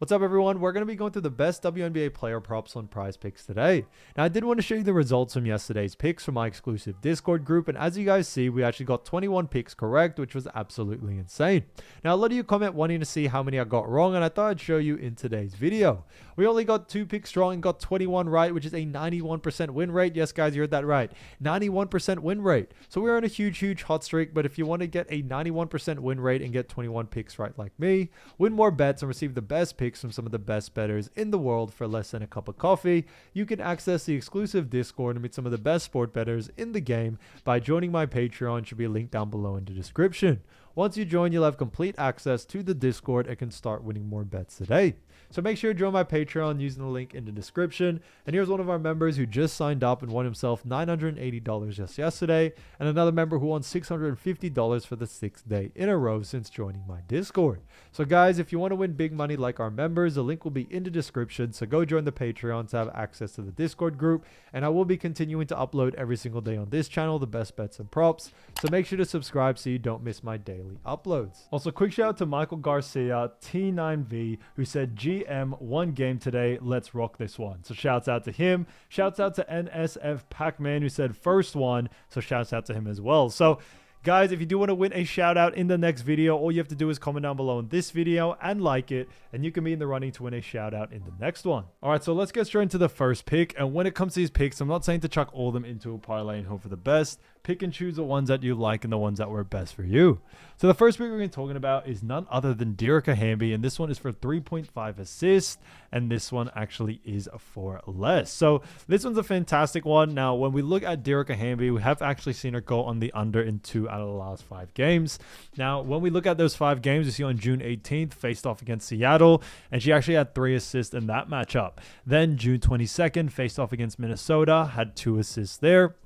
What's up, everyone? We're going to be going through the best WNBA player props on Prize Picks today. Now, I did want to show you the results from yesterday's picks from my exclusive Discord group, and as you guys see, we actually got 21 picks correct, which was absolutely insane. Now, a lot of you comment wanting to see how many I got wrong, and I thought I'd show you in today's video. We only got 2 picks wrong and got 21 right, which is a 91% win rate. Yes, guys, you heard that right. 91% win rate. So we're on a huge hot streak, but if you want to get a 91% win rate and get 21 picks right like me, win more bets and receive the best picks from some of the best bettors in the world for less than a cup of coffee, you can access the exclusive Discord and meet some of the best sport bettors in the game by joining my Patreon. Should be linked down below in the description. Once you join, you'll have complete access to the Discord and can start winning more bets today. So make sure to join my Patreon using the link in the description. And here's one of our members who just signed up and won himself $980 just yesterday, and another member who won $650 for the 6th day in a row since joining my Discord. So guys, if you want to win big money like our members, the link will be in the description. So go join the Patreon to have access to the Discord group. And I will be continuing to upload every single day on this channel the best bets and props. So make sure to subscribe so you don't miss my daily uploads. Also, quick shout out to Michael Garcia T9V, who said GM one game today, let's rock this one. So shouts out to him. Shouts out to NSF Pac-Man, who said first one. So shouts out to him as well. So guys, if you do want to win a shout out in the next video, all you have to do is comment down below in this video and like it, and you can be in the running to win a shout out in the next one. All right, so let's get straight into the first pick. And when it comes to these picks, I'm not saying to chuck all of them into a parlay and hope for the best. Pick and choose the ones that you like and the ones that were best for you. So the first pick we're going to be talking about is none other than Derkica Hamby, and this one is for 3.5 assists, and this one actually is for less. So this one's a fantastic one. Now, when we look at Derkica Hamby, we have actually seen her go on the under in 2 out of the last 5 games. Now, when we look at those 5 games, you see on June 18th, faced off against Seattle, and she actually had 3 assists in that matchup. Then June 22nd, faced off against Minnesota, had 2 assists there.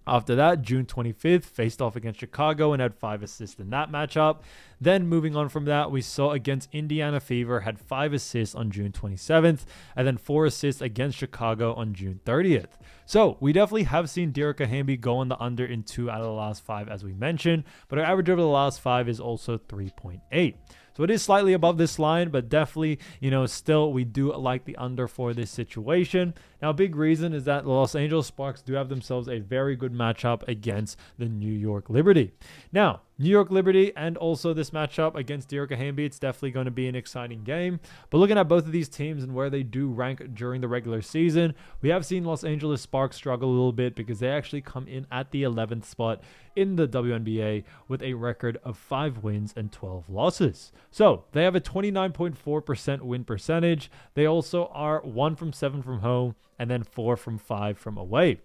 After that, June 25th, faced off against Chicago and had 5 assists in that matchup. Then moving on from that, we saw against Indiana Fever, had 5 assists on June 27th, and then 4 assists against Chicago on June 30th. So we definitely have seen Derkica Hamby go on the under in 2 out of the last 5, as we mentioned, but our average over the last 5 is also 3.8. So it is slightly above this line, but definitely, still we do like the under for this situation. Now, a big reason is that the Los Angeles Sparks do have themselves a very good matchup against the New York Liberty. Now, New York Liberty and also this matchup against Derkica Hamby, it's definitely going to be an exciting game. But looking at both of these teams and where they do rank during the regular season, we have seen Los Angeles Sparks struggle a little bit because they actually come in at the 11th spot in the WNBA with a record of 5 wins and 12 losses. So they have a 29.4% win percentage. They also are 1 from 7 from home and then 4 from 5 from away.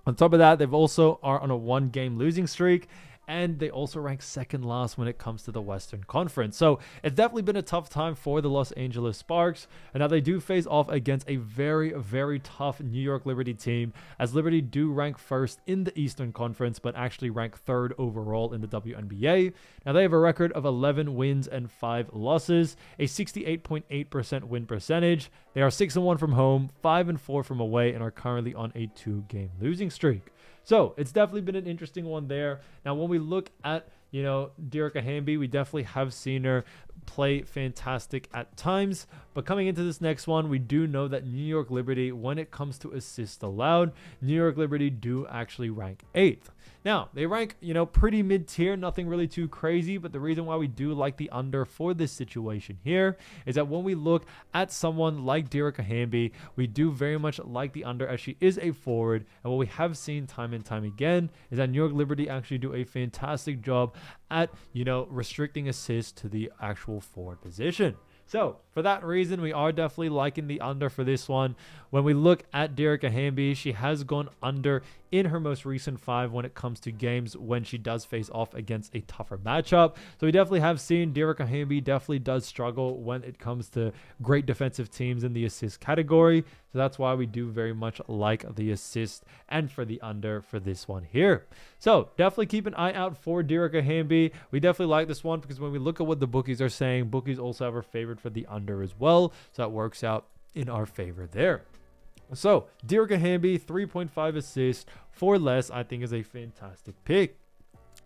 On top of that, they've also are on a 1-game losing streak, and they also rank second last when it comes to the Western Conference. So it's definitely been a tough time for the Los Angeles Sparks. And now they do face off against a very tough New York Liberty team, as Liberty do rank first in the Eastern Conference, but actually rank 3rd overall in the WNBA. Now they have a record of 11 wins and 5 losses, a 68.8% win percentage. They are 6-1 from home, 5-4 from away, and are currently on a 2-game losing streak. So it's definitely been an interesting one there. Now, when we look at, Derkica Hamby, we definitely have seen her play fantastic at times. But coming into this next one, we do know that New York Liberty, when it comes to assists allowed, New York Liberty do actually rank 8th. Now, they rank, pretty mid-tier, nothing really too crazy, but the reason why we do like the under for this situation here is that when we look at someone like Derkica Hamby, we do very much like the under as she is a forward, and what we have seen time and time again is that New York Liberty actually do a fantastic job at, restricting assists to the actual forward position. So for that reason, we are definitely liking the under for this one. When we look at Derkica Hamby, she has gone under in her most recent 5 when it comes to games when she does face off against a tougher matchup. So we definitely have seen Derkica Hamby definitely does struggle when it comes to great defensive teams in the assist category. So that's why we do very much like the assist and for the under for this one here. So definitely keep an eye out for Derkica Hamby. We definitely like this one because when we look at what the bookies are saying, bookies also have her favored for the under as well. So that works out in our favor there. So Derkica Hamby, 3.5 assists for less, I think is a fantastic pick.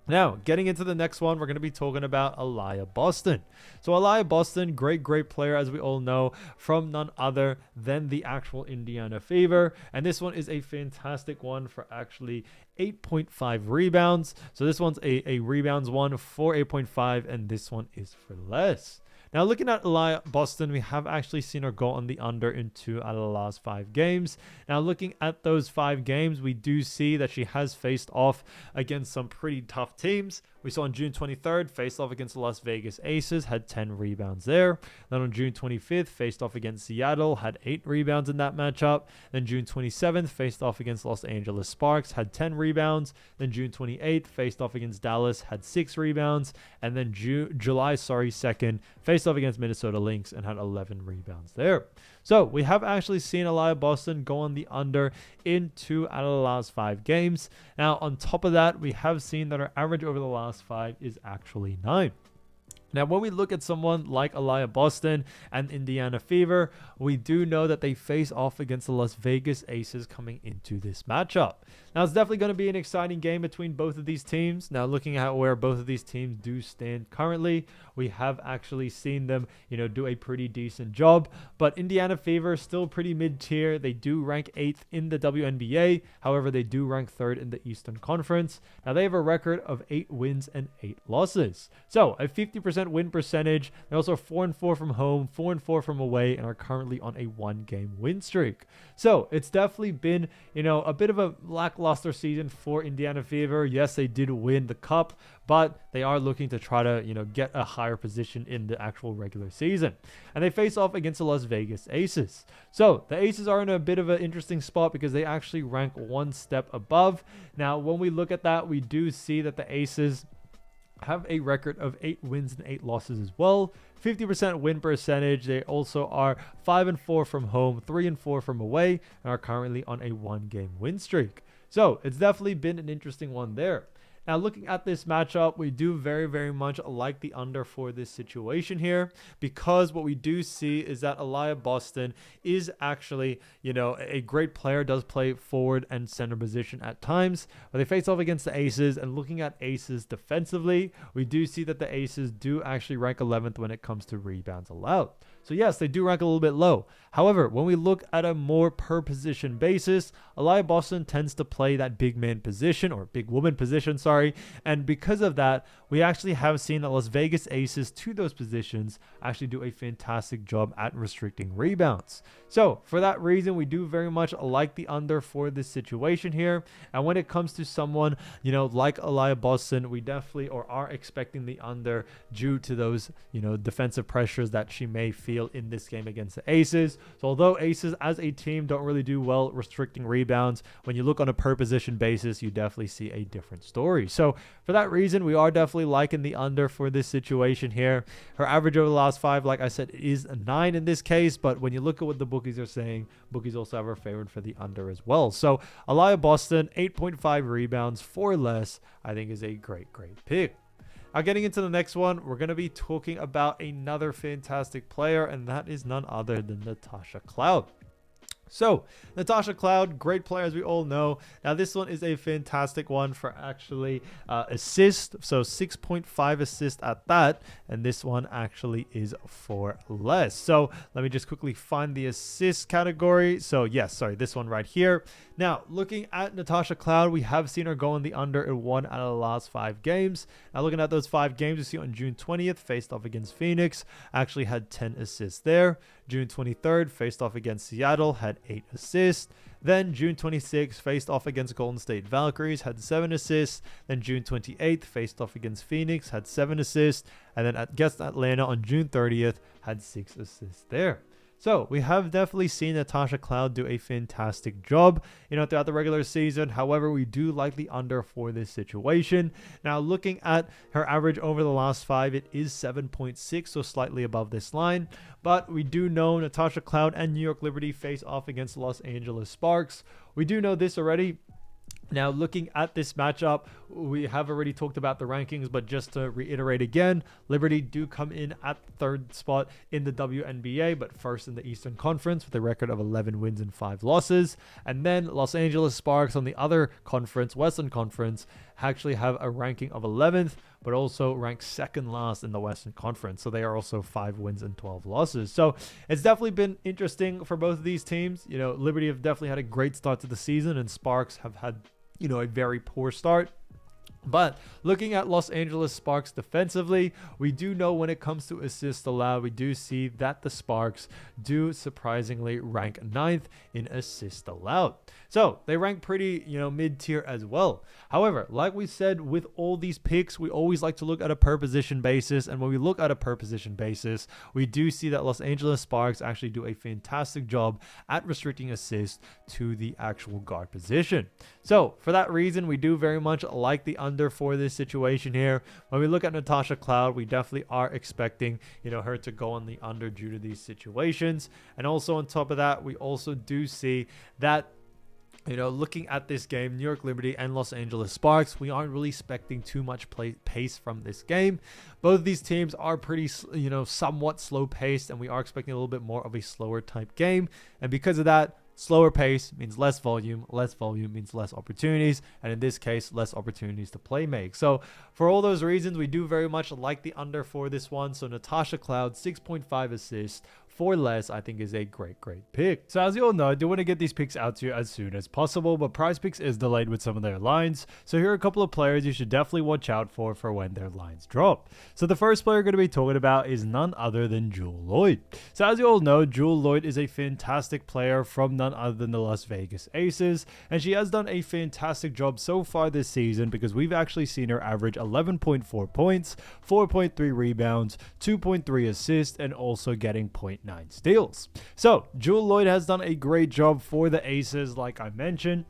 Now, getting into the next one, we're going to be talking about Aliyah Boston. So Aliyah Boston, great player, as we all know, from none other than the actual Indiana Fever. And this one is a fantastic one for actually 8.5 rebounds. So this one's a rebounds one for 8.5, and this one is for less. Now, looking at Aliyah Boston, we have actually seen her go on the under in 2 out of the last 5 games. Now, looking at those 5 games, we do see that she has faced off against some pretty tough teams. We saw on June 23rd, faced off against the Las Vegas Aces, had 10 rebounds there. Then on June 25th, faced off against Seattle, had 8 rebounds in that matchup. Then June 27th, faced off against Los Angeles Sparks, had 10 rebounds. Then June 28th, faced off against Dallas, had 6 rebounds. And then July 2nd, faced off against Minnesota Lynx and had 11 rebounds there. So we have actually seen Aliyah Boston go on the under in 2 out of the last 5 games. Now, on top of that, we have seen that her average over the last 5 is actually 9. Now, when we look at someone like Aliyah Boston and Indiana Fever, we do know that they face off against the Las Vegas Aces coming into this matchup. Now, it's definitely going to be an exciting game between both of these teams. Now, looking at where both of these teams do stand currently, we have actually seen them, do a pretty decent job. But Indiana Fever still pretty mid-tier. They do rank 8th in the WNBA. However, they do rank 3rd in the Eastern Conference. Now, they have a record of 8 wins and 8 losses. So, a 50% win percentage. They're also 4-4 from home, 4-4 from away, and are currently on a 1-game win streak. So, it's definitely been, a bit of a lackluster season for Indiana Fever. Yes, they did win the cup, but they are looking to try to, get a higher position in the actual regular season. And they face off against the Las Vegas Aces. So the Aces are in a bit of an interesting spot because they actually rank 1 step above. Now, when we look at that, we do see that the Aces have a record of 8 wins and 8 losses as well. 50% win percentage. They also are 5-4 from home, 3-4 from away, and are currently on a 1-game win streak. So it's definitely been an interesting one there. Now, looking at this matchup, we do very much like the under for this situation here, because what we do see is that Aliyah Boston is actually, a great player, does play forward and center position at times, but they face off against the Aces. And looking at Aces defensively, we do see that the Aces do actually rank 11th when it comes to rebounds allowed. So yes, they do rank a little bit low. However, when we look at a more per position basis, Aliyah Boston tends to play that big man position, or big woman position, sorry. And because of that, we actually have seen that Las Vegas Aces to those positions actually do a fantastic job at restricting rebounds. So for that reason, we do very much like the under for this situation here. And when it comes to someone, like Aliyah Boston, we definitely are expecting the under due to those, defensive pressures that she may feel in this game against the Aces. So although Aces as a team don't really do well restricting rebounds, when you look on a per position basis, you definitely see a different story. So for that reason, we are definitely liking the under for this situation here. Her average over the last 5, like I said, is a 9 in this case, but when you look at what the bookies are saying, bookies also have her favored for the under as well. So Aliyah Boston, 8.5 rebounds for less, I think is a great pick. Now, getting into the next one, we're going to be talking about another fantastic player, and that is none other than Natasha Cloud. So, Natasha Cloud, great player, as we all know. Now, this one is a fantastic one for actually assist. So, 6.5 assist at that. And this one actually is for less. So, let me just quickly find the assist category. So, yes, sorry, this one right here. Now, looking at Natasha Cloud, we have seen her go on the under in 1 out of the last 5 games. Now, looking at those 5 games, you see on June 20th, faced off against Phoenix, actually had 10 assists there. June 23rd, faced off against Seattle, had 8 assists. Then June 26th, faced off against Golden State Valkyries, had 7 assists. Then June 28th, faced off against Phoenix, had 7 assists. And then against Atlanta on June 30th, had 6 assists there. So we have definitely seen Natasha Cloud do a fantastic job, throughout the regular season. However, we do like the under for this situation. Now, looking at her average over the last 5, it is 7.6, so slightly above this line. But we do know Natasha Cloud and New York Liberty face off against Los Angeles Sparks. We do know this already. Now, looking at this matchup, we have already talked about the rankings, but just to reiterate again, Liberty do come in at 3rd spot in the WNBA, but 1st in the Eastern Conference with a record of 11 wins and 5 losses. And then Los Angeles Sparks on the other conference, Western Conference, actually have a ranking of 11th, but also ranked second last in the Western Conference. So they are also 5 wins and 12 losses. So it's definitely been interesting for both of these teams. You know, Liberty have definitely had a great start to the season, and Sparks have had, you know, a very poor start. But looking at Los Angeles Sparks defensively, we do know when it comes to assists allowed, we do see that the Sparks do surprisingly rank 9th in assists allowed. So they rank pretty, you know, mid-tier as well. However, like we said, with all these picks, we always like to look at a per position basis. And when we look at a per position basis, we do see that Los Angeles Sparks actually do a fantastic job at restricting assists to the actual guard position. So for that reason, we do very much like the under for this situation here. When we look at Natasha Cloud, we definitely are expecting, you know, her to go on the under due to these situations. And also on top of that, we also do see that, you know, looking at this game, New York Liberty and Los Angeles Sparks, we aren't really expecting too much pace from this game. Both of these teams are pretty, you know, somewhat slow paced, and we are expecting a little bit more of a slower type game. And because of that, slower pace means less volume means less opportunities, and in this case, less opportunities to play make. So for all those reasons, we do very much like the under for this one. So Natasha Cloud, 6.5 assists for less, I think is a great pick. So as you all know, I do want to get these picks out to you as soon as possible, but PrizePicks is delayed with some of their lines. So here are a couple of players you should definitely watch out for when their lines drop. So the first player we're going to be talking about is none other than Jewell Loyd. So as you all know, Jewell Loyd is a fantastic player from none other than the Las Vegas Aces, and she has done a fantastic job so far this season because we've actually seen her average 11.4 points, 4.3 rebounds, 2.3 assists, and also getting 0.9 steals. So Jewell Loyd has done a great job for the Aces, like I mentioned.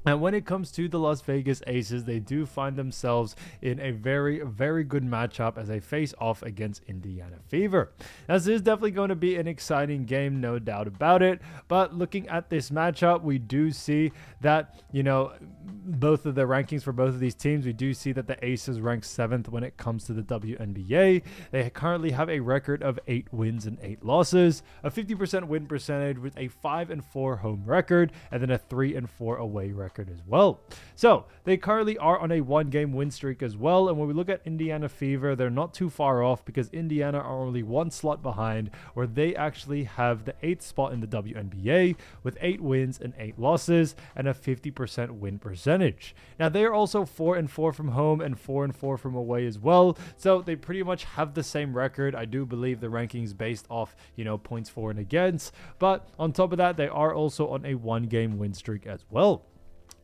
And when it comes to the Las Vegas Aces, they do find themselves in a very good matchup as they face off against Indiana Fever. Now, this is definitely going to be an exciting game, no doubt about it. But looking at this matchup, we do see that, you know, both of the rankings for both of these teams, we do see that the Aces rank 7th when it comes to the WNBA. They currently have a record of 8 wins and 8 losses, a 50% win percentage with a 5-4 home record, and then a 3-4 away record as well. So they currently are on a 1-game win streak as well. And when we look at Indiana Fever, they're not too far off because Indiana are only 1 slot behind, where they actually have the 8th spot in the WNBA with 8 wins and 8 losses and a 50% win percentage. Now they are also 4-4 from home and 4-4 from away as well. So they pretty much have the same record. I do believe the rankings based off, you know, points for and against. But on top of that, they are also on a 1-game win streak as well.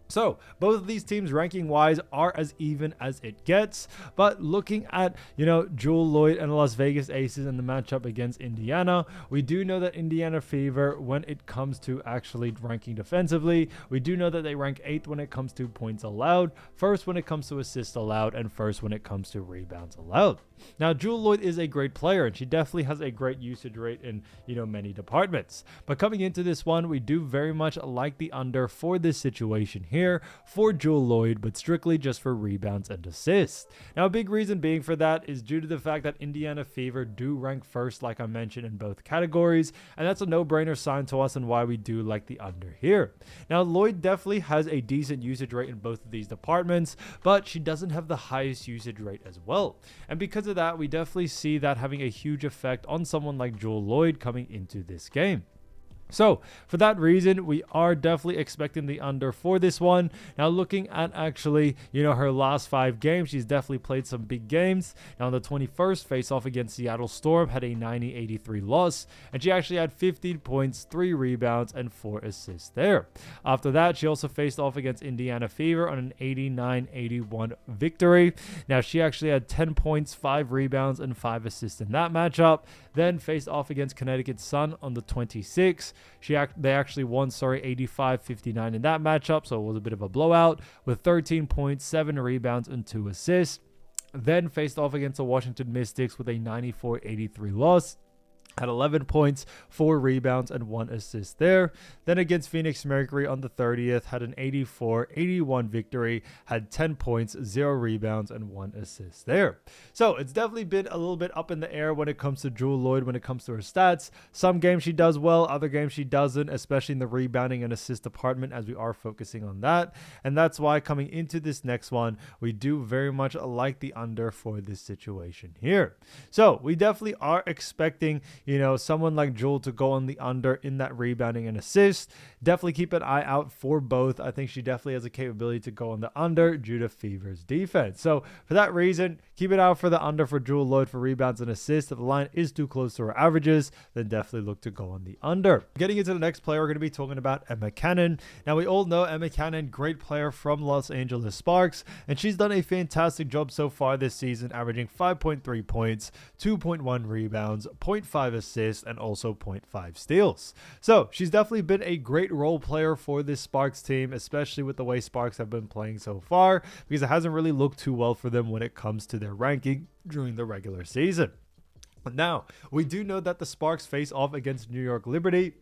So both of these teams ranking wise are as even as it gets, but looking at, you know, Jewell Loyd and the Las Vegas Aces in the matchup against Indiana, we do know that Indiana Fever, when it comes to actually ranking defensively, we do know that they rank 8th when it comes to points allowed, 1st when it comes to assists allowed, and 1st when it comes to rebounds allowed. Now, Jewell Loyd is a great player, and she definitely has a great usage rate in, you know, many departments. But coming into this one, we do very much like the under for this situation here for Jewell Loyd, but strictly just for rebounds and assists. Now, a big reason being for that is due to the fact that Indiana Fever do rank 1st, like I mentioned, in both categories, and that's a no-brainer sign to us and why we do like the under here. Now, Loyd definitely has a decent usage rate in both of these departments, but she doesn't have the highest usage rate as well. And because of that, we definitely see that having a huge effect on someone like Jewell Loyd coming into this game. So for that reason, we are definitely expecting the under for this one. Now looking at actually, you know, her last 5 games, she's definitely played some big games. Now on the 21st, face off against Seattle Storm, had a 90-83 loss, and she actually had 15 points, 3 rebounds, and 4 assists there. After that, she also faced off against Indiana Fever on an 89-81 victory. Now she actually had 10 points, 5 rebounds, and 5 assists in that matchup. Then faced off against Connecticut Sun on the 26th. They actually won, 85-59 in that matchup, so it was a bit of a blowout with 13 points, 7 rebounds, and 2 assists. Then faced off against the Washington Mystics with a 94-83 loss. had 11 points, 4 rebounds, and 1 assist there. Then against Phoenix Mercury on the 30th, had an 84-81 victory, had 10 points, 0 rebounds, and 1 assist there. So it's definitely been a little bit up in the air when it comes to Jewell Loyd, when it comes to her stats. Some games she does well, other games she doesn't, especially in the rebounding and assist department, as we are focusing on that. And that's why coming into this next one, we do very much like the under for this situation here. So we definitely are expecting, someone like Jewell to go on the under in that rebounding and assist. Definitely keep an eye out for both. I think she definitely has a capability to go on the under due to Fever's defense. So for that reason, keep it out for the under for Jewell Loyd for rebounds and assists. If the line is too close to her averages, then definitely look to go on the under. Getting into the next player, we're going to be talking about Wnba Cannon. Now, we all know Wnba Cannon, great player from Los Angeles Sparks, and she's done a fantastic job so far this season, averaging 5.3 points, 2.1 rebounds, 0.5 assists, and also 0.5 steals. So she's definitely been a great role player for this Sparks team, especially with the way Sparks have been playing so far, because it hasn't really looked too well for them when it comes to their ranking during the regular season. Now, we do know that the Sparks face off against New York Liberty.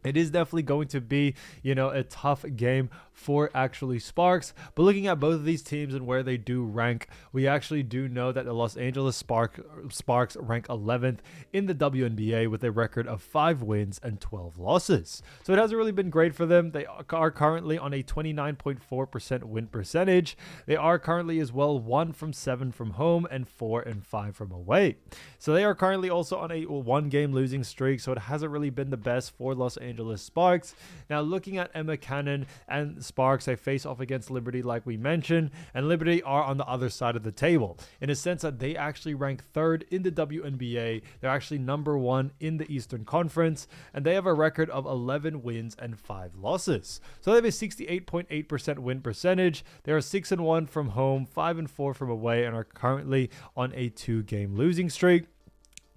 It is definitely going to be, a tough game for actually Sparks. But looking at both of these teams and where they do rank, we actually do know that the Los Angeles Sparks rank 11th in the WNBA with a record of 5 wins and 12 losses. So it hasn't really been great for them. They are currently on a 29.4% win percentage. They are currently as well 1 from 7 from home and 4 and 5 from away. So they are currently also on a 1-game losing streak. So it hasn't really been the best for Los Angeles Sparks. Now, looking at Wnba Cannon and Sparks, they face off against Liberty like we mentioned, and Liberty are on the other side of the table in a sense that they actually rank 3rd in the WNBA. They're actually number 1 in the Eastern Conference, and they have a record of 11 wins and 5 losses. So they have a 68.8% win percentage. They are 6-1 from home, 5-4 from away, and are currently on a 2-game losing streak.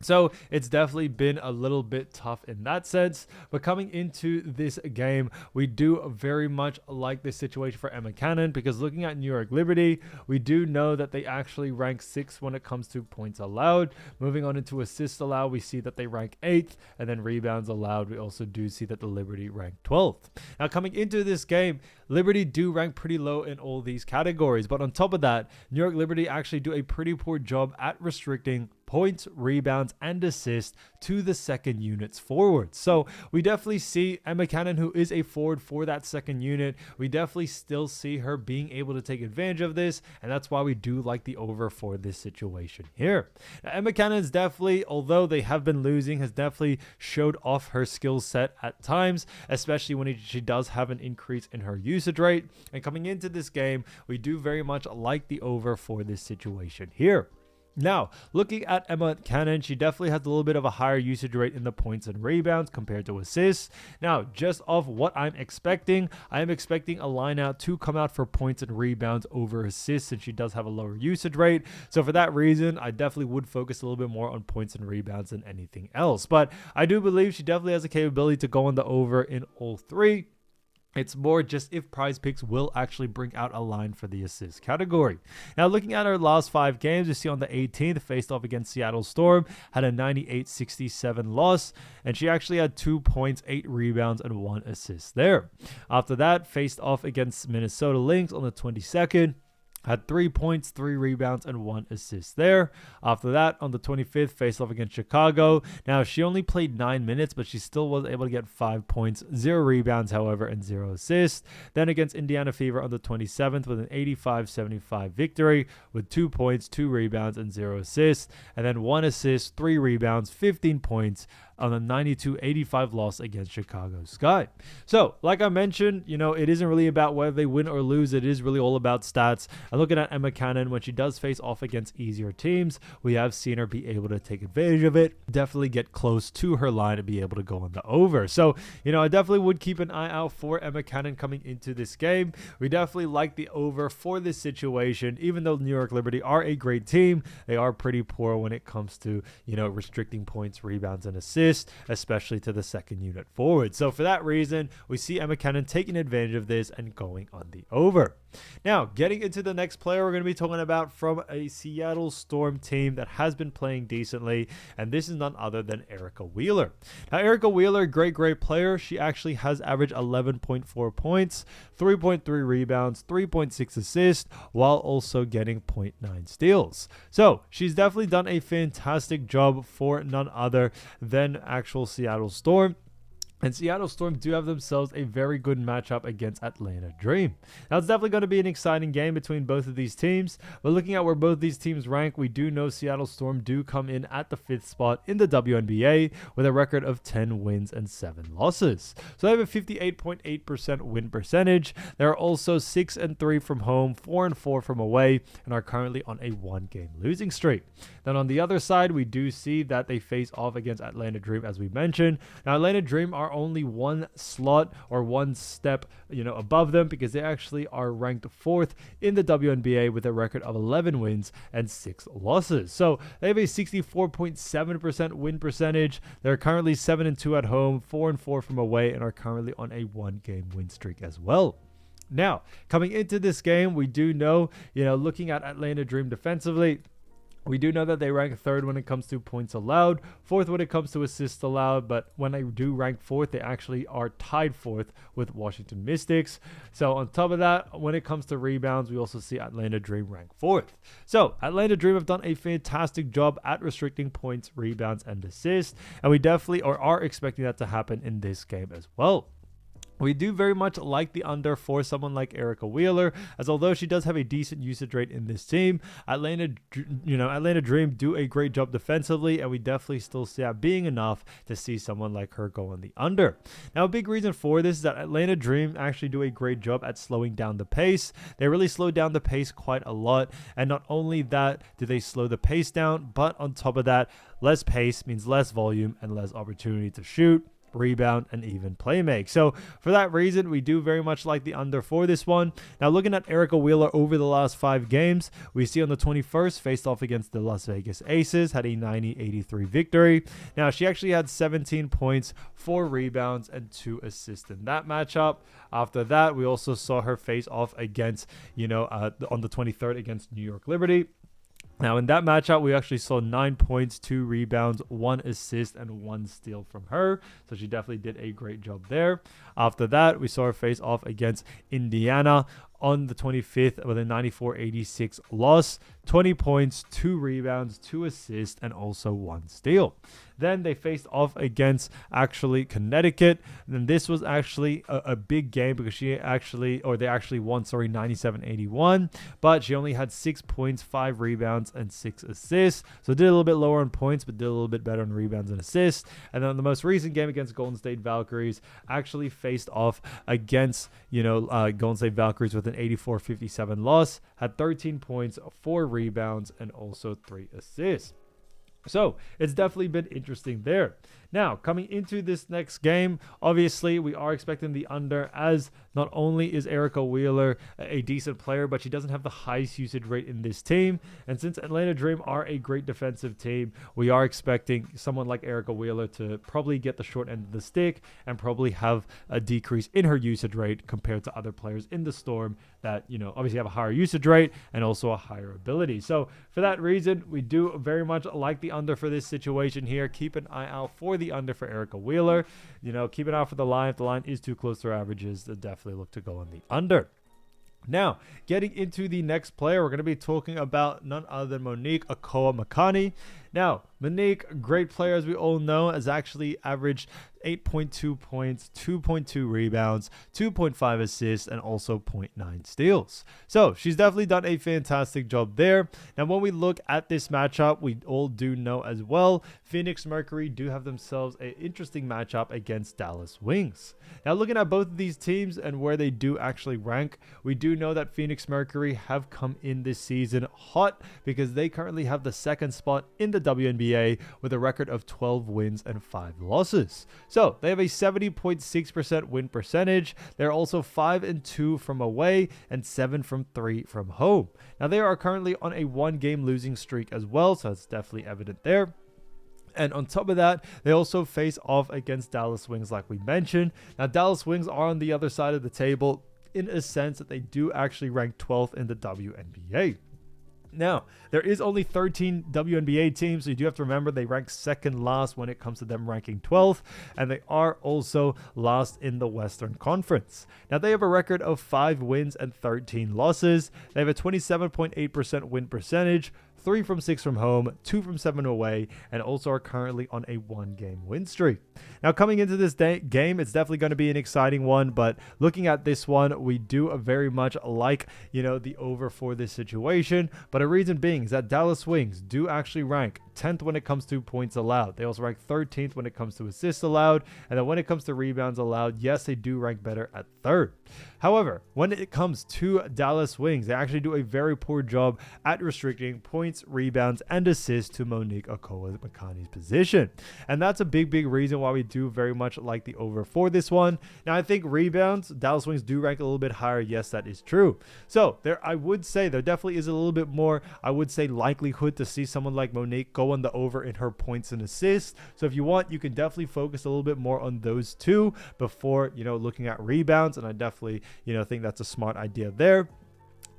So it's definitely been a little bit tough in that sense. But coming into this game, we do very much like this situation for Wnba Cannon, because looking at New York Liberty, we do know that they actually rank 6th when it comes to points allowed. Moving on into assists allowed, we see that they rank 8th, and then rebounds allowed, we also do see that the Liberty rank 12th. Now, coming into this game, Liberty do rank pretty low in all these categories. But on top of that, New York Liberty actually do a pretty poor job at restricting points, rebounds, and assists to the second unit's forwards. So we definitely see Wnba Cannon, who is a forward for that second unit. We definitely still see her being able to take advantage of this, and that's why we do like the over for this situation here. Now, Wnba Cannon is definitely, although they have been losing, has definitely showed off her skill set at times, especially when she does have an increase in her usage rate. And coming into this game, we do very much like the over for this situation here. Now, looking at Wnba Cannon, she definitely has a little bit of a higher usage rate in the points and rebounds compared to assists. Now, just off what I'm expecting, I am expecting a line out to come out for points and rebounds over assists, since she does have a lower usage rate. So for that reason, I definitely would focus a little bit more on points and rebounds than anything else. But I do believe she definitely has a capability to go on the over in all 3. It's more just if PrizePicks will actually bring out a line for the assist category. Now, looking at her last 5 games, you see on the 18th, faced off against Seattle Storm, had a 98-67 loss, and she actually had 2 points, 8 rebounds, and 1 assist there. After that, faced off against Minnesota Lynx on the 22nd, had 3 points, 3 rebounds, and 1 assist there. After that, on the 25th, faced off against Chicago. Now, she only played 9 minutes, but she still was able to get 5 points, 0 rebounds, however, and 0 assists. Then against Indiana Fever on the 27th with an 85-75 victory with 2 points, 2 rebounds, and 0 assists. And then 1 assist, 3 rebounds, 15 points on a 92-85 loss against Chicago Sky. So, like I mentioned, it isn't really about whether they win or lose. It is really all about stats. And looking at Wnba Cannon, when she does face off against easier teams, we have seen her be able to take advantage of it, definitely get close to her line and be able to go on the over. So, I definitely would keep an eye out for Wnba Cannon coming into this game. We definitely like the over for this situation. Even though New York Liberty are a great team, they are pretty poor when it comes to, restricting points, rebounds, and assists, especially to the second unit forward. So for that reason, we see Wnba Cannon taking advantage of this and going on the over. Now, getting into the next player we're going to be talking about from a Seattle Storm team that has been playing decently, and this is none other than Erica Wheeler. Now, Erica Wheeler, great player. She actually has averaged 11.4 points, 3.3 rebounds, 3.6 assists, while also getting 0.9 steals. So she's definitely done a fantastic job for none other than actual Seattle Storm. And Seattle Storm do have themselves a very good matchup against Atlanta Dream. Now, it's definitely going to be an exciting game between both of these teams. But looking at where both these teams rank, we do know Seattle Storm do come in at the 5th spot in the WNBA with a record of 10 wins and 7 losses. So they have a 58.8% win percentage. They're also 6-3 from home, 4-4 from away, and are currently on a 1-game losing streak. Then on the other side, we do see that they face off against Atlanta Dream, as we mentioned. Now, Atlanta Dream are only one slot or one step above them, because they actually are ranked 4th in the WNBA with a record of 11 wins and 6 losses. So they have a 64.7% win percentage. They're currently 7-2 at home, 4-4 from away, and are currently on a 1-game win streak as well. Now, coming into this game, we do know, looking at Atlanta Dream defensively, we do know that they rank 3rd when it comes to points allowed, 4th when it comes to assists allowed, but when they do rank 4th, they actually are tied 4th with Washington Mystics. So on top of that, when it comes to rebounds, we also see Atlanta Dream rank 4th. So Atlanta Dream have done a fantastic job at restricting points, rebounds, and assists, and we definitely are expecting that to happen in this game as well. We do very much like the under for someone like Erica Wheeler, as although she does have a decent usage rate in this team, Atlanta Dream do a great job defensively, and we definitely still see that being enough to see someone like her go on the under. Now, a big reason for this is that Atlanta Dream actually do a great job at slowing down the pace. They really slow down the pace quite a lot, and not only that do they slow the pace down, but on top of that, less pace means less volume and less opportunity to shoot, rebound, and even play make. So for that reason, we do very much like the under for this one. Now, looking at Erica Wheeler over the last 5 games, we see on the 21st faced off against the Las Vegas Aces, had a 90-83 victory. Now, she actually had 17 points, 4 rebounds, and 2 assists in that matchup. After that, we also saw her face off against, on the 23rd against New York Liberty. Now, in that matchup, we actually saw 9 points, 2 rebounds, 1 assist, and 1 steal from her. So she definitely did a great job there. After that, we saw her face off against Indiana on the 25th with a 94-86 loss, 20 points, 2 rebounds, 2 assists, and also 1 steal. Then they faced off against actually Connecticut. And this was actually a big game because they actually won, 97-81. But she only had 6 points, 5 rebounds, and 6 assists. So did a little bit lower on points, but did a little bit better on rebounds and assists. And then the most recent game against Golden State Valkyries actually faced off against, Golden State Valkyries with an 84-57 loss, had 13 points, 4 rebounds, and also 3 assists. So it's definitely been interesting there. Now, coming into this next game, obviously we are expecting the under, as not only is Erica Wheeler a decent player, but she doesn't have the highest usage rate in this team. And since Atlanta Dream are a great defensive team, we are expecting someone like Erica Wheeler to probably get the short end of the stick and probably have a decrease in her usage rate compared to other players in the Storm that, obviously have a higher usage rate and also a higher ability. So for that reason, we do very much like the under for this situation here. Keep an eye out for the under for Erica Wheeler. Keep an eye out for the line. If the line is too close to her averages, then definitely look to go on the under. Now, getting into the next player, we're going to be talking about none other than Monique Akoa-Makani. Now, Monique, great player, as we all know, has actually averaged 8.2 points, 2.2 rebounds, 2.5 assists, and also 0.9 steals. So she's definitely done a fantastic job there. Now, when we look at this matchup, we all do know as well, Phoenix Mercury do have themselves an interesting matchup against Dallas Wings. Now, looking at both of these teams and where they do actually rank, we do know that Phoenix Mercury have come in this season hot because they currently have the 2nd spot in the WNBA with a record of 12 wins and 5 losses. So they have a 70.6% win percentage. They're also 5-2 from away and 7 from 3 from home. Now they are currently on a 1-game losing streak as well, so it's definitely evident there. And on top of that, they also face off against Dallas Wings like we mentioned. Now Dallas Wings are on the other side of the table in a sense that they do actually rank 12th in the WNBA. Now, there is only 13 WNBA teams, so you do have to remember they rank second last when it comes to them ranking 12th, and they are also last in the Western Conference. Now, they have a record of 5 wins and 13 losses. They have a 27.8% win percentage, 3 from 6 from home, 2 from 7 away, and also are currently on a 1-game win streak. Now, coming into this game, it's definitely going to be an exciting one, but looking at this one, we do very much like, the over for this situation. But a reason being is that Dallas Wings do actually rank 10th when it comes to points allowed. They also rank 13th when it comes to assists allowed. And then when it comes to rebounds allowed, yes, they do rank better at 3rd. However, when it comes to Dallas Wings, they actually do a very poor job at restricting points, rebounds, and assists to Monique Okowa-Makani's position. And that's a big reason why we do very much like the over for this one. Now, I think rebounds, Dallas Wings do rank a little bit higher. Yes, that is true. So I would say there definitely is a little bit more, likelihood to see someone like Monique go on the over in her points and assists. So if you want, you can definitely focus a little bit more on those two before, looking at rebounds. And I definitely, think that's a smart idea there.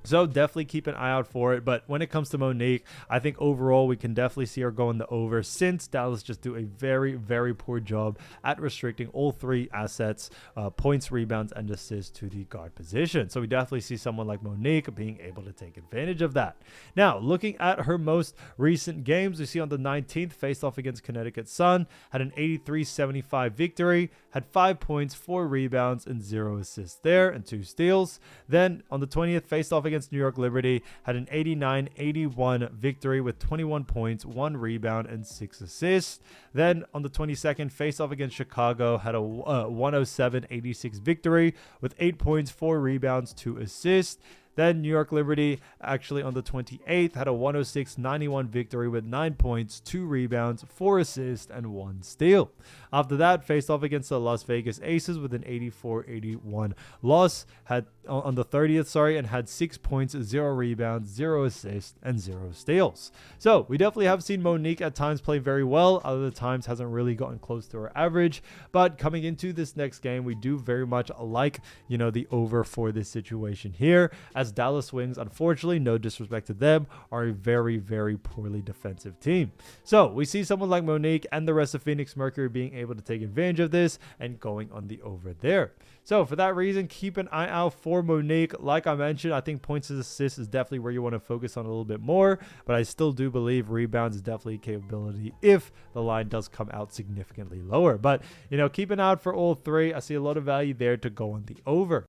So definitely keep an eye out for it. But when it comes to Monique, I think overall we can definitely see her going the over, since Dallas just do a very poor job at restricting all 3 assets, points, rebounds, and assists to the guard position. So we definitely see someone like Monique being able to take advantage of that. Now, looking at her most recent games, we see on the 19th, faced off against Connecticut Sun, had an 83-75 victory, had 5 points, 4 rebounds, and 0 assists there, and 2 steals. Then on the 20th, faced off against New York Liberty, had an 89-81 victory with 21 points, 1 rebound, and 6 assists. Then on the 22nd, face off against Chicago, had a 107-86 victory with 8 points, 4 rebounds, 2 assists. Then New York Liberty actually on the 28th had a 106-91 victory with 9 points, 2 rebounds, 4 assists, and 1 steal. After that, faced off against the Las Vegas Aces with an 84-81 loss, had on the 30th, and had 6 points, 0 rebounds, 0 assists, and 0 steals. So we definitely have seen Monique at times play very well. Other times hasn't really gotten close to her average. But coming into this next game, we do very much like, the over for this situation here, as Dallas Wings, unfortunately, no disrespect to them, are a very poorly defensive team. So we see someone like Monique and the rest of Phoenix Mercury being able to take advantage of this and going on the over there. So for that reason, keep an eye out for Monique. Like I mentioned, I think points and assists is definitely where you want to focus on a little bit more, but I still do believe rebounds is definitely a capability if the line does come out significantly lower. But, keep an eye out for all 3. I see a lot of value there to go on the over.